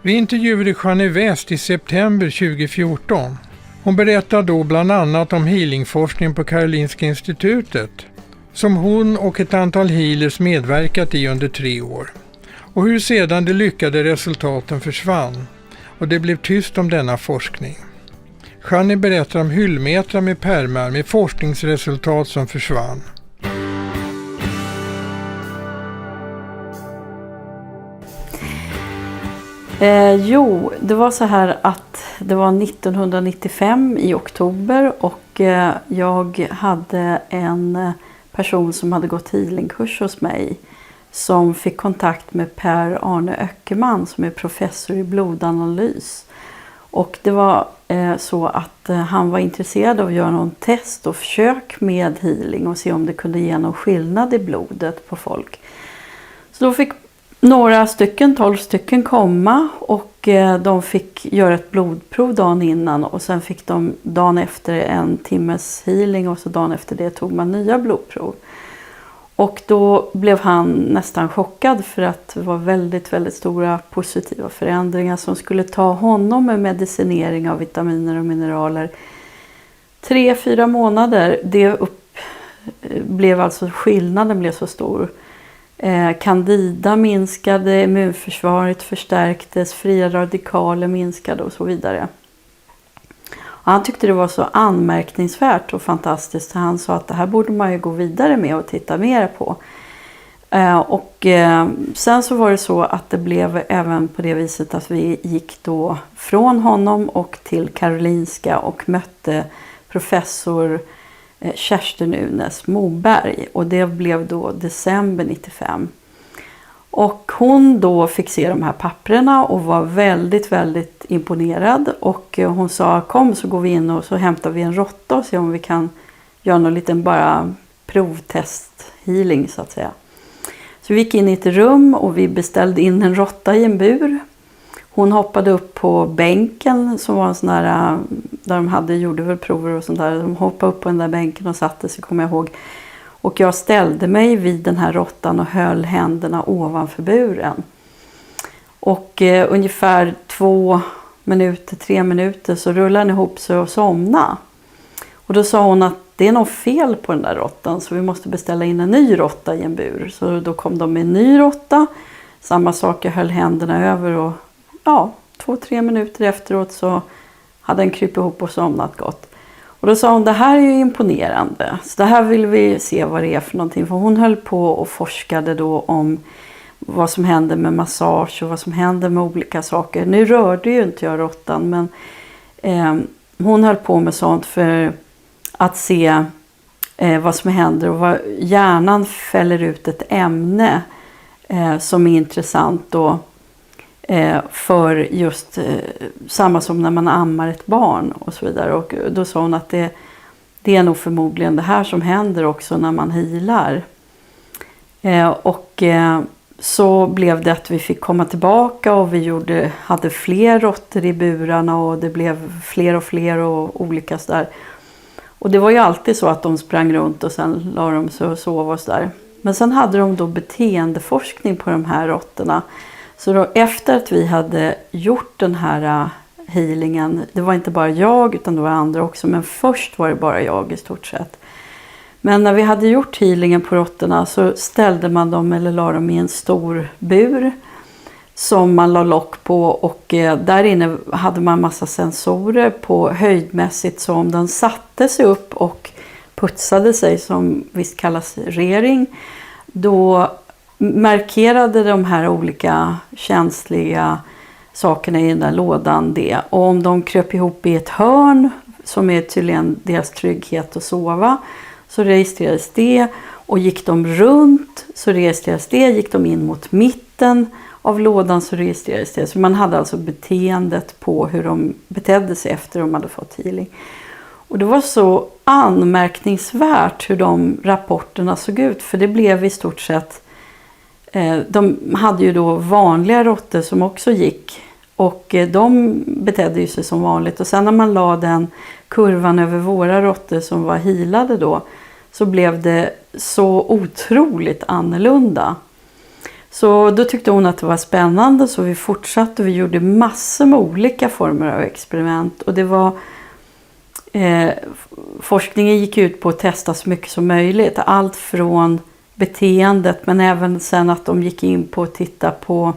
Vi intervjuade Jeanne West i september 2014. Hon berättade då bland annat om healingforskning på Karolinska institutet, som hon och ett antal healers medverkat i under 3 år. Och hur sedan de lyckade resultaten försvann och det blev tyst om denna forskning. Jeanne berättar om hyllmetrar med pärmar med forskningsresultat som försvann. Det var så här att det var 1995 i oktober och jag hade en person som hade gått healingkurs hos mig som fick kontakt med Per-Arne Öckerman som är professor i blodanalys. Och det var så att han var intresserad av att göra någon test och försök med healing och se om det kunde ge någon skillnad i blodet på folk. Så då fick några stycken, 12 stycken komma och de fick göra ett blodprov dagen innan och sen fick de dagen efter en timmes healing och så dagen efter det tog man nya blodprov. Och då blev han nästan chockad för att det var väldigt, väldigt stora positiva förändringar som skulle ta honom med medicinering av vitaminer och mineraler 3-4 månader. Skillnaden blev så stor. Candida minskade, immunförsvaret förstärktes, fria radikaler minskade och så vidare. Och han tyckte det var så anmärkningsvärt och fantastiskt. Han sa att det här borde man ju gå vidare med och titta mer på. Sen så var det så att det blev även på det viset att vi gick då från honom och till Karolinska och mötte professor Kerstin Unes Moberg och det blev då december 95. Och hon då fick se de här papperna och var väldigt, väldigt imponerad och hon sa kom så går vi in och så hämtar vi en råtta och ser om vi kan göra någon liten bara provtest healing så att säga. Så vi gick in i ett rum och vi beställde in en råtta i en bur. Hon hoppade upp på bänken som var en sån där, där de gjorde väl prover och sånt där. De hoppade upp på den där bänken och satte sig, kommer jag ihåg. Och jag ställde mig vid den här råttan och höll händerna ovanför buren. Och ungefär 2-3 minuter så rullade den ihop sig och somnade. Och då sa hon att det är något fel på den där råttan så vi måste beställa in en ny råtta i en bur. Så då kom de med en ny råtta. Samma sak, jag höll händerna över och 2-3 minuter efteråt så hade den krypit ihop och somnat gott. Och då sa hon, det här är ju imponerande. Så det här vill vi se vad det är för någonting. För hon höll på och forskade då om vad som händer med massage och vad som händer med olika saker. Nu rörde ju inte jag råttan men hon höll på med sånt för att se vad som händer och vad hjärnan fäller ut ett ämne som är intressant då. För just samma som när man ammar ett barn och så vidare. Och då sa hon att det är nog förmodligen det här som händer också när man healar. Så blev det att vi fick komma tillbaka och vi hade fler råttor i burarna och det blev fler och fler och olika sådär. Och det var ju alltid så att de sprang runt och sen la de sig och sov och sådär. Men sen hade de då beteendeforskning på de här råttorna. Så då efter att vi hade gjort den här healingen, det var inte bara jag utan det var andra också, men först var det bara jag i stort sett. Men när vi hade gjort healingen på råttorna så ställde man dem eller la dem i en stor bur som man la lock på och där inne hade man massa sensorer på höjdmässigt så om den satte sig upp och putsade sig som visst kallas rering, då markerade de här olika känsliga sakerna i den där lådan det. Och om de kröp ihop i ett hörn som är tydligen deras trygghet att sova så registrerades det. Och gick de runt så registrerades det. Gick de in mot mitten av lådan så registrerades det. Så man hade alltså beteendet på hur de betedde sig efter de hade fått healing. Och det var så anmärkningsvärt hur de rapporterna såg ut. För det blev i stort sett de hade ju då vanliga råttor som också gick och de betedde ju sig som vanligt och sen när man la den kurvan över våra råttor som var healade då så blev det så otroligt annorlunda. Så då tyckte hon att det var spännande, så vi fortsatte och vi gjorde massor med olika former av experiment. Och det var, forskningen gick ut på att testa så mycket som möjligt. Allt från beteendet, men även sen att de gick in på att titta på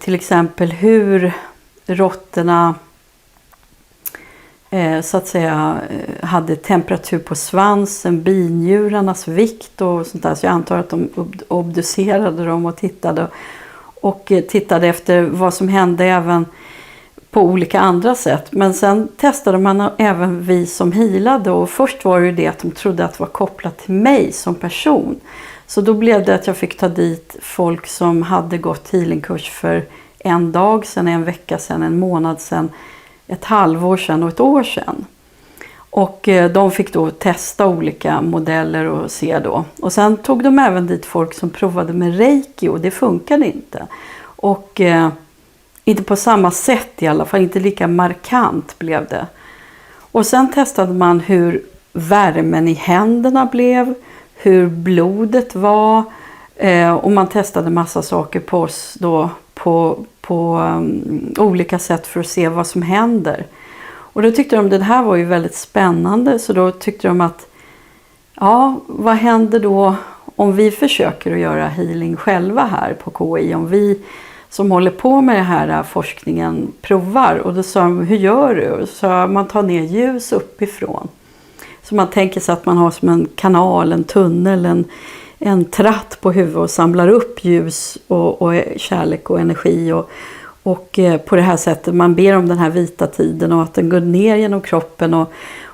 till exempel hur råttorna så att säga hade temperatur på svansen, binjurarnas vikt och sånt där. Så jag antar att de obducerade dem och tittade efter vad som hände även på olika andra sätt. Men sen testade man även vi som healade, och först var det att de trodde att det var kopplat till mig som person. Så då blev det att jag fick ta dit folk som hade gått healingkurs för en dag sedan, en vecka sedan, en månad sedan, ett halvår sedan och ett år sedan. Och de fick då testa olika modeller och se då. Och sen tog de även dit folk som provade med reiki, och det funkade inte. Och inte på samma sätt i alla fall, inte lika markant blev det. Och sen testade man hur värmen i händerna blev, hur blodet var, och man testade massa saker på oss då på olika sätt för att se vad som händer. Och då tyckte de att det här var ju väldigt spännande, så då tyckte de att ja, vad händer då om vi försöker att göra healing själva här på KI, om vi som håller på med den här forskningen provar. Och då sa de, hur gör du? Och så man tar ner ljus uppifrån. Så man tänker sig att man har som en kanal, en tunnel, en tratt på huvudet och samlar upp ljus och kärlek och energi. Och på det här sättet man ber om den här vita tiden och att den går ner genom kroppen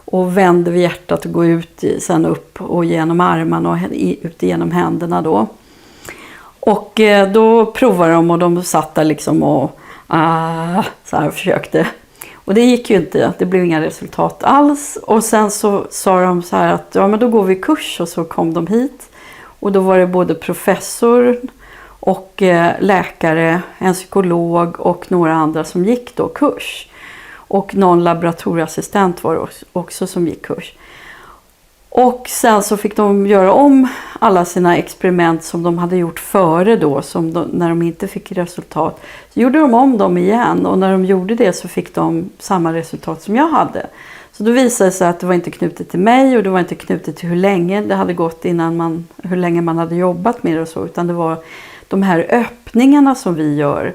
och vänder vid hjärtat och går ut sen upp och genom armarna och ut genom händerna då. Och då provade de och de satt där liksom och så här försökte. Och det gick ju inte, det blev inga resultat alls. Och sen så sa de så här att ja, men då går vi kurs, och så kom de hit. Och då var det både professor och läkare, en psykolog och några andra som gick då kurs. Och någon laboratorieassistent var det också som gick kurs. Och sen så fick de göra om alla sina experiment som de hade gjort före då, när de inte fick resultat. Så gjorde de om dem igen, och när de gjorde det så fick de samma resultat som jag hade. Så då visade det sig att det var inte knutet till mig, och det var inte knutet till hur länge det hade gått hur länge man hade jobbat med det och så, utan det var de här öppningarna som vi gör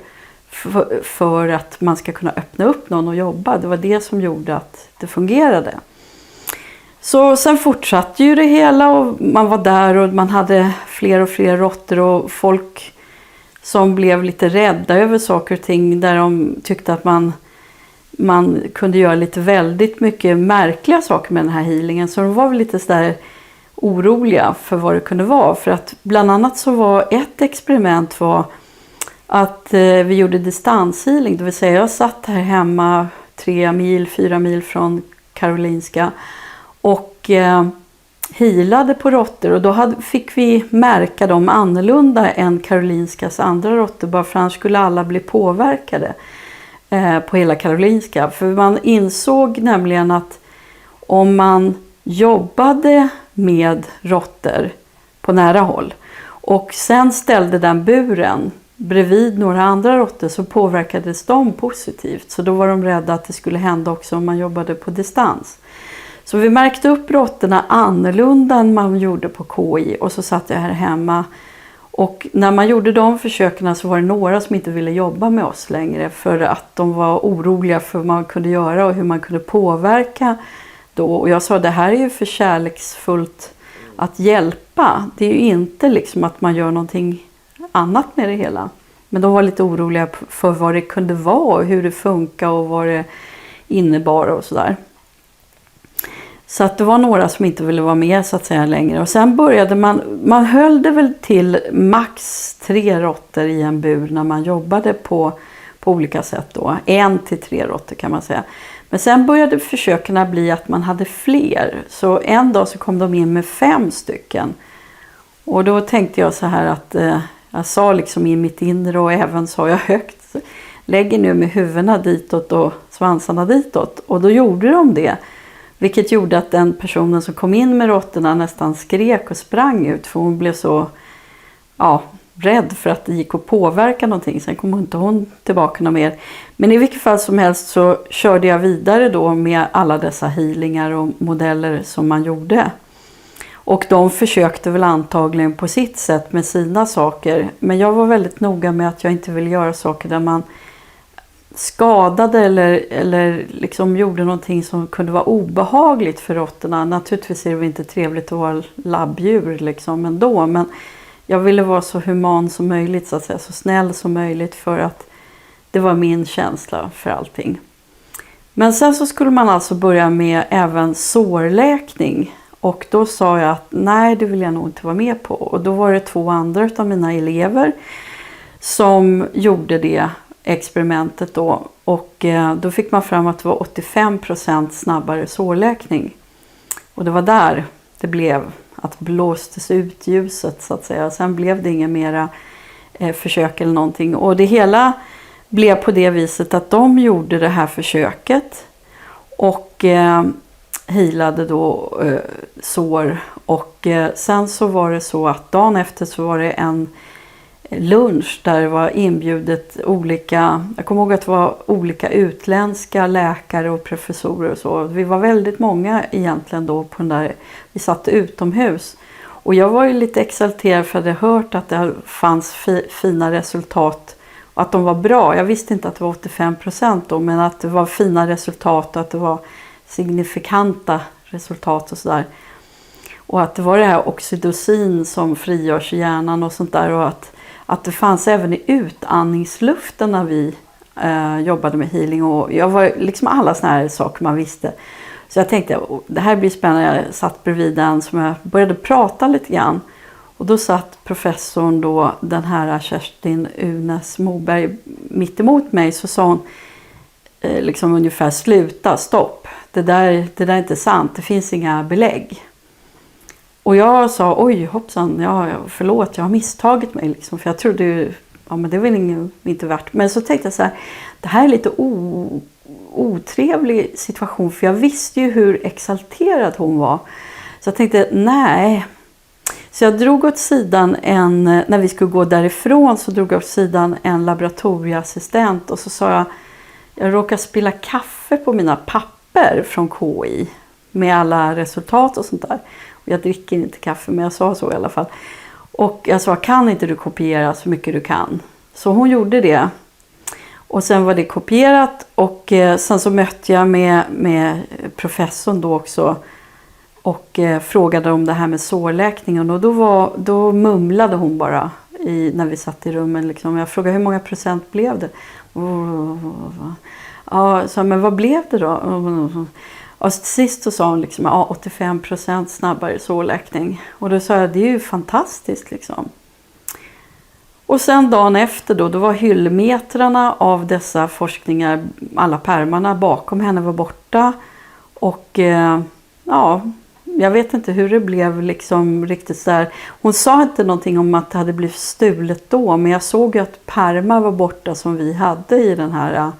för att man ska kunna öppna upp någon och jobba. Det var det som gjorde att det fungerade. Så sen fortsatte ju det hela, och man var där och man hade fler och fler råttor och folk som blev lite rädda över saker och ting, där de tyckte att man kunde göra lite väldigt mycket märkliga saker med den här healingen. Så de var väl lite sådär oroliga för vad det kunde vara. För att bland annat så var ett experiment var att vi gjorde distanshealing. Det vill säga jag satt här hemma 4 mil från Karolinska och healade på råttor. Och då fick vi märka dem annorlunda än Karolinskas andra råttor. Bara för annars skulle alla bli påverkade på hela Karolinska. För man insåg nämligen att om man jobbade med råttor på nära håll och sen ställde den buren bredvid några andra råttor, så påverkades de positivt. Så då var de rädda att det skulle hända också om man jobbade på distans. Så vi märkte upp råttorna annorlunda än man gjorde på KI, och så satt jag här hemma. Och när man gjorde de försöken så var det några som inte ville jobba med oss längre, för att de var oroliga för vad man kunde göra och hur man kunde påverka då. Och jag sa, det här är ju för kärleksfullt att hjälpa. Det är ju inte liksom att man gör någonting annat med det hela. Men de var lite oroliga för vad det kunde vara och hur det funkar och vad det innebar och sådär. Så att det var några som inte ville vara med så att säga längre. Och sen började man höll det väl till max 3 råttor i en bur när man jobbade på olika sätt då. 1 till 3 råttor kan man säga. Men sen började försökerna bli att man hade fler. Så en dag så kom de in med 5 stycken. Och då tänkte jag så här att jag sa liksom i mitt inre, och även sa jag högt, lägger nu med huvudena ditåt och svansarna ditåt. Och då gjorde de det. Vilket gjorde att den personen som kom in med råttorna nästan skrek och sprang ut. För hon blev så, ja, rädd för att det gick att påverka någonting. Sen kom inte hon tillbaka något mer. Men i vilket fall som helst så körde jag vidare då med alla dessa healingar och modeller som man gjorde. Och de försökte väl antagligen på sitt sätt med sina saker. Men jag var väldigt noga med att jag inte ville göra saker där man skadade eller liksom gjorde någonting som kunde vara obehagligt för råttorna. Naturligtvis är det inte trevligt att vara labbdjur liksom ändå, men jag ville vara så human som möjligt, så att säga, så snäll som möjligt, för att det var min känsla för allting. Men sen så skulle man alltså börja med även sårläkning, och då sa jag att nej, det vill jag nog inte vara med på. Och då var det 2 andra av mina elever som gjorde det experimentet då, och då fick man fram att det var 85% snabbare sårläkning. Och det var där det blev att blåstes ut ljuset, så att säga. Sen blev det inga mera försök eller någonting, och det hela blev på det viset att de gjorde det här försöket och healade då sår, och sen så var det så att dagen efter så var det en lunch där det var inbjudet olika, jag kommer ihåg att det var olika utländska läkare och professorer och så. Vi var väldigt många egentligen då på den där, vi satt utomhus. Och jag var ju lite exalterad för att jag hade hört att det fanns fina resultat och att de var bra. Jag visste inte att det var 85% då, men att det var fina resultat och att det var signifikanta resultat och sådär. Och att det var det här oxytocin som frigörs i hjärnan och sånt där, och att det fanns även i utandningsluften när vi jobbade med healing, och jag var liksom alla såna här saker man visste. Så jag tänkte, det här blir spännande. Jag satt bredvid den som jag började prata lite grann, och då satt professorn då, den här Kerstin Unes Moberg, mitt emot mig. Så sa hon liksom ungefär, sluta, stopp, det där är inte sant, det finns inga belägg. Och jag sa, oj hoppsan, förlåt, jag har misstagit mig liksom, för jag trodde men det var inte värt. Men så tänkte jag så här, det här är lite otrevlig situation, för jag visste ju hur exalterad hon var. Så jag tänkte, nej. Så jag drog åt sidan när vi skulle gå därifrån, så drog jag åt sidan en laboratorieassistent, och så sa jag råkade spilla kaffe på mina papper från KI med alla resultat och sånt där. Jag dricker inte kaffe, men jag sa så i alla fall. Och jag sa, kan inte du kopiera så mycket du kan? Så hon gjorde det. Och sen var det kopierat, och sen så mötte jag med professorn då också. Och frågade om det här med sårläkningen. Och då mumlade hon bara när vi satt i rummen. Liksom. Jag frågade, hur många procent blev det? Ja, så, men vad blev det då? Och sist så sa hon liksom, 85% snabbare sårläkning. Och då sa jag, det är ju fantastiskt liksom. Och sen dagen efter då var hyllmetrarna av dessa forskningar, alla pärmarna bakom henne var borta. Och jag vet inte hur det blev liksom riktigt så där. Hon sa inte någonting om att det hade blivit stulet då, men jag såg ju att pärmar var borta som vi hade i den här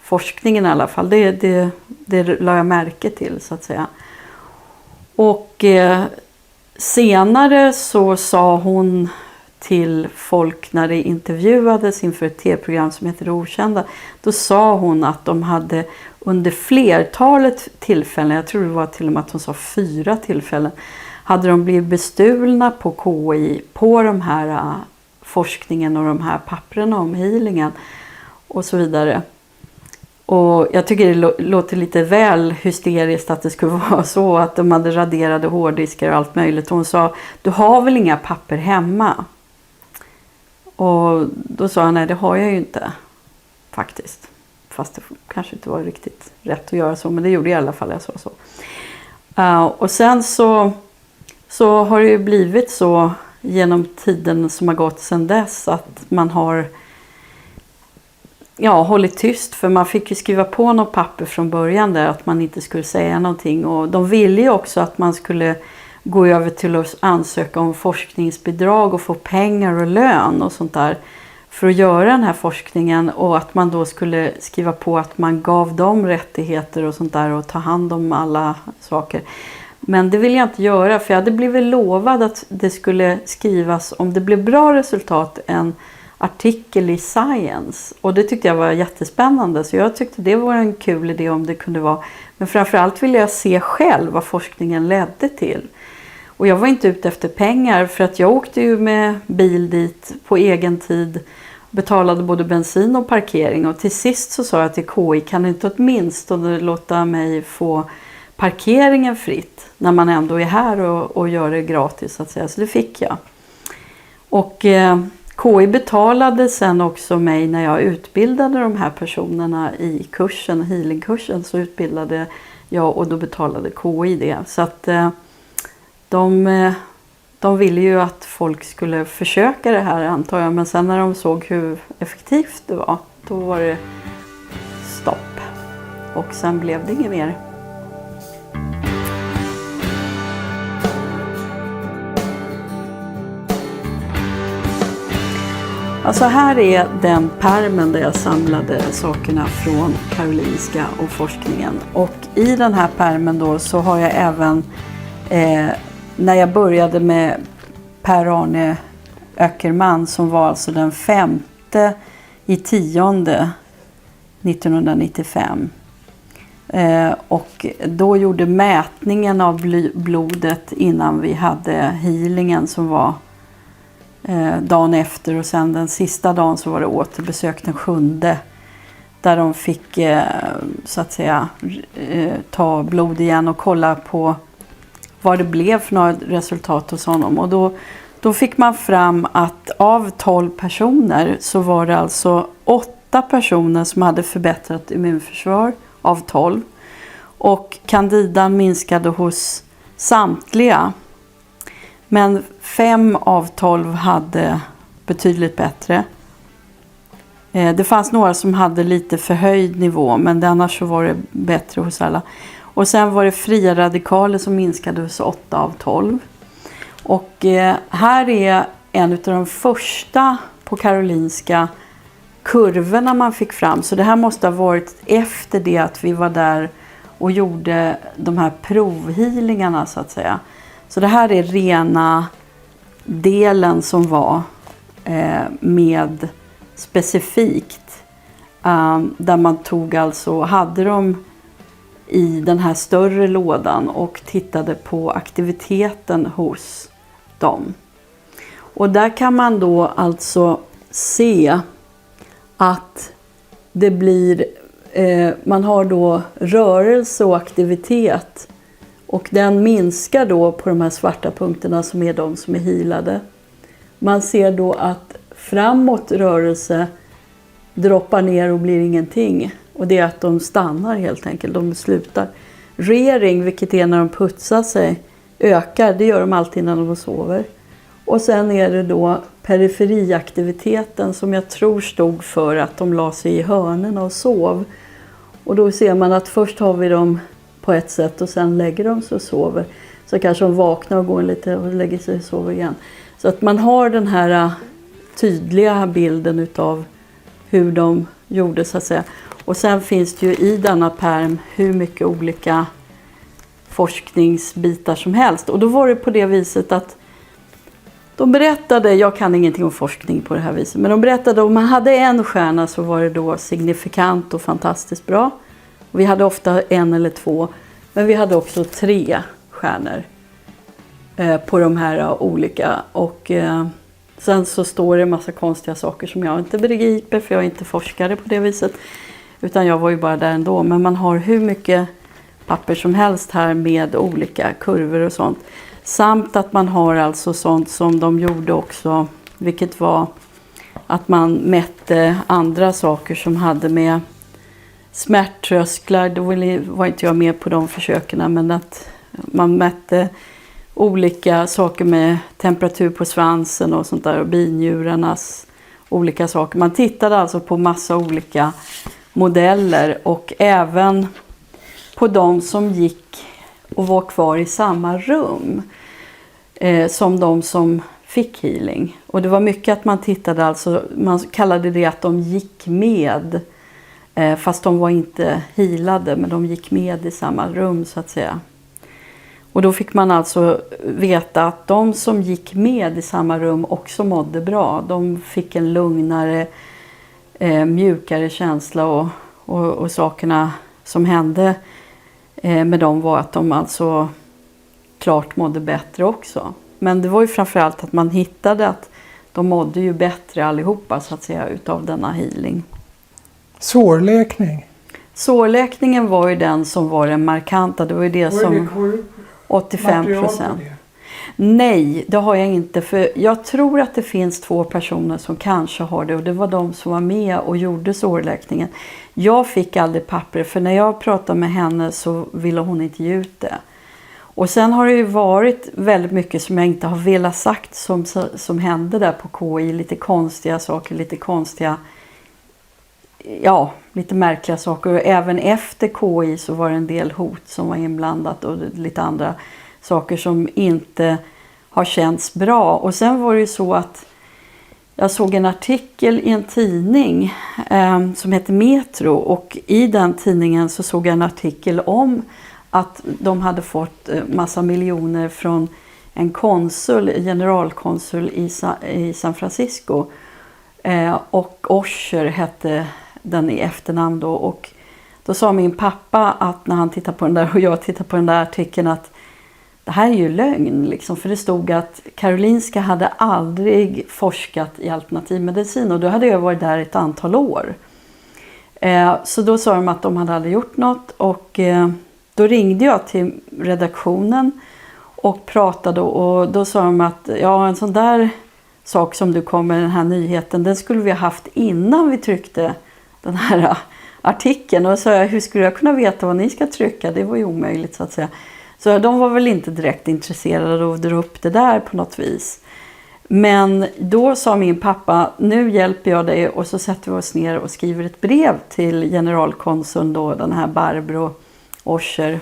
forskningen i alla fall. Det la jag märke till, så att säga. Och senare så sa hon till folk när det intervjuades inför ett tv-program som heter Det Okända. Då sa hon att de hade under flertalet tillfällen, jag tror det var till och med att hon sa 4 tillfällen, hade de blivit bestulna på KI på de här forskningen och de här papperna om healingen och så vidare. Och jag tycker det låter lite väl hysteriskt att det skulle vara så att de hade raderade hårddiskar och allt möjligt. Hon sa, du har väl inga papper hemma? Och då sa jag, nej det har jag ju inte faktiskt. Fast det kanske inte var riktigt rätt att göra så, men det gjorde jag i alla fall, jag sa så. Och sen så har det ju blivit så genom tiden som har gått sedan dess att man har hållit tyst, för man fick ju skriva på något papper från början där att man inte skulle säga någonting, och de ville ju också att man skulle gå över till att ansöka om forskningsbidrag och få pengar och lön och sånt där för att göra den här forskningen, och att man då skulle skriva på att man gav dem rättigheter och sånt där och ta hand om alla saker. Men det vill jag inte göra, för jag hade blivit lovad att det skulle skrivas, om det blev bra resultat, en artikel i Science. Och det tyckte jag var jättespännande, så jag tyckte det var en kul idé om det kunde vara. Men framförallt ville jag se själv vad forskningen ledde till. Och jag var inte ute efter pengar, för att jag åkte ju med bil dit på egen tid. Betalade både bensin och parkering. Och till sist så sa jag till KI, kan du inte åtminstone låta mig få parkeringen fritt när man ändå är här och gör det gratis, så att säga. Så det fick jag. Och KI betalade sen också mig när jag utbildade de här personerna i kursen, healingkursen, så utbildade jag och då betalade KI det. Så att de ville ju att folk skulle försöka det här, antar jag. Men sen när de såg hur effektivt det var, då var det stopp. Och sen blev det inget mer. Alltså här är den pärmen där jag samlade sakerna från Karolinska och forskningen. Och i den här pärmen då så har jag även, när jag började med Per-Arne Öckerman, som var alltså den 5/10/1995. Och då gjorde mätningen av blodet innan vi hade healingen, som var dagen efter, och sen den sista dagen så var det återbesök den 7:e, där de fick så att säga ta blod igen och kolla på vad det blev för några resultat hos honom. Och då fick man fram att av 12 personer så var det alltså 8 personer som hade förbättrat immunförsvar av 12. Och candidan minskade hos samtliga. Men 5 av 12 hade betydligt bättre. Det fanns några som hade lite förhöjd nivå, men annars så var det bättre hos alla. Och sen var det fria radikaler som minskade hos 8 av 12. Och här är en av de första på Karolinska kurvorna man fick fram. Så det här måste ha varit efter det att vi var där och gjorde de här provhealingarna, så att säga. Så det här är rena delen som var med specifikt. Där man tog alltså, hade de i den här större lådan och tittade på aktiviteten hos dem. Och där kan man då alltså se att det blir, man har då rörelse och aktivitet. Och den minskar då på de här svarta punkterna som är de som är healade. Man ser då att framåt rörelse droppar ner och blir ingenting. Och det är att de stannar helt enkelt, de slutar. Rering, vilket är när de putsar sig, ökar. Det gör de alltid när de sover. Och sen är det då periferiaktiviteten som jag tror stod för att de la sig i hörnen och sov. Och då ser man att först har vi dem på ett sätt och sen lägger de sig och sover. Så kanske de vaknar och går lite och lägger sig och sover igen. Så att man har den här tydliga bilden utav hur de gjorde, så att säga. Och sen finns det ju i denna pärm hur mycket olika forskningsbitar som helst. Och då var det på det viset att de berättade, jag kan ingenting om forskning på det här viset, men de berättade om man hade en stjärna så var det då signifikant och fantastiskt bra. Vi hade ofta 1 eller 2, men vi hade också 3 stjärnor på de här olika. Och sen så står det en massa konstiga saker som jag inte begriper, för jag är inte forskare på det viset. Utan jag var ju bara där ändå. Men man har hur mycket papper som helst här med olika kurvor och sånt. Samt att man har alltså sånt som de gjorde också, vilket var att man mätte andra saker som hade med smärttrösklar. Då var inte jag med på de försöken, men att man mätte olika saker med temperatur på svansen och sånt där, och binjurarnas olika saker. Man tittade alltså på massa olika modeller och även på de som gick och var kvar i samma rum som de som fick healing. Och det var mycket att man tittade, alltså man kallade det att de gick med, fast de var inte healade, men de gick med i samma rum, så att säga. Och då fick man alltså veta att de som gick med i samma rum också mådde bra. De fick en lugnare, mjukare känsla och sakerna som hände med dem var att de alltså klart mådde bättre också. Men det var ju framförallt att man hittade att de mådde ju bättre allihopa så att säga utav denna healing. Sårläkning? Sårläkningen var ju den som var den markanta. Det var ju det som 85%. Nej, det har jag inte. För jag tror att det finns 2 personer som kanske har det. Och det var de som var med och gjorde sårläkningen. Jag fick aldrig papper. För när jag pratade med henne så ville hon inte ge ut det. Och sen har det ju varit väldigt mycket som jag inte har velat sagt som hände där på KI. Lite konstiga saker, lite konstiga, ja, lite märkliga saker. Och även efter KI så var det en del hot som var inblandat och lite andra saker som inte har känts bra. Och sen var det ju så att jag såg en artikel i en tidning som heter Metro. Och i den tidningen så såg jag en artikel om att de hade fått massa miljoner från en generalkonsul i San Francisco. Och Osher hette den i efternamn då. Och då sa min pappa att när han tittade på den där och jag tittade på den där artikeln att det här är ju lögn liksom. För det stod att Karolinska hade aldrig forskat i alternativ medicin och då hade jag varit där ett antal år. Så då sa de att de hade aldrig gjort något och då ringde jag till redaktionen och pratade och då sa de att ja, en sån där sak som du kom med den här nyheten, den skulle vi ha haft innan vi tryckte den här artikeln. Och då sa jag, hur skulle jag kunna veta vad ni ska trycka? Det var ju omöjligt så att säga. Så de var väl inte direkt intresserade av att dra upp det där på något vis. Men då sa min pappa, nu hjälper jag dig och så sätter vi oss ner och skriver ett brev till generalkonsuln då, den här Barbro Osher.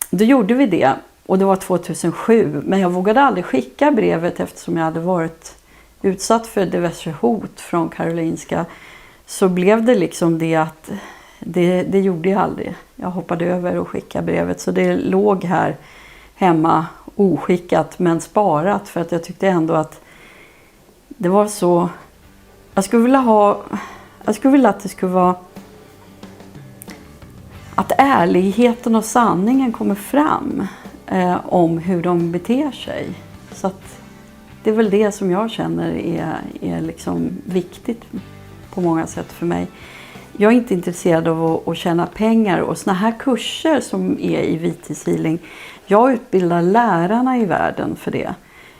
Då gjorde vi det och det var 2007. Men jag vågade aldrig skicka brevet eftersom jag hade varit utsatt för diverse hot från Karolinska. Så blev det liksom det att det gjorde jag aldrig. Jag hoppade över och skickade brevet så det låg här hemma oskickat men sparat för att jag tyckte ändå att det var så. Jag skulle vilja att det skulle vara att ärligheten och sanningen kommer fram om hur de beter sig. Så att det är väl det som jag känner är liksom viktigt på många sätt för mig. Jag är inte intresserad av att tjäna pengar och såna här kurser som är i vitishealing. Jag utbildar lärarna i världen för det.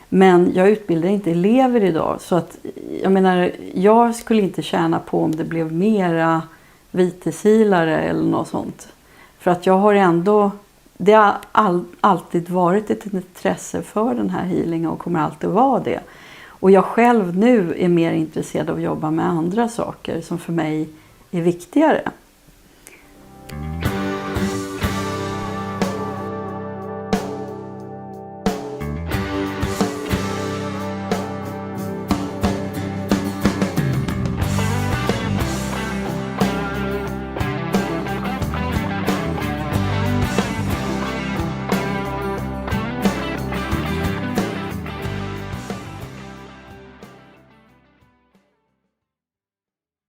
Men jag utbildar inte elever idag. Så att, jag menar, jag skulle inte tjäna på om det blev mera vitishealare eller något sånt. För att jag har ändå, det har alltid varit ett intresse för den här healingen och kommer alltid vara det. Och jag själv nu är mer intresserad av att jobba med andra saker som för mig är viktigare.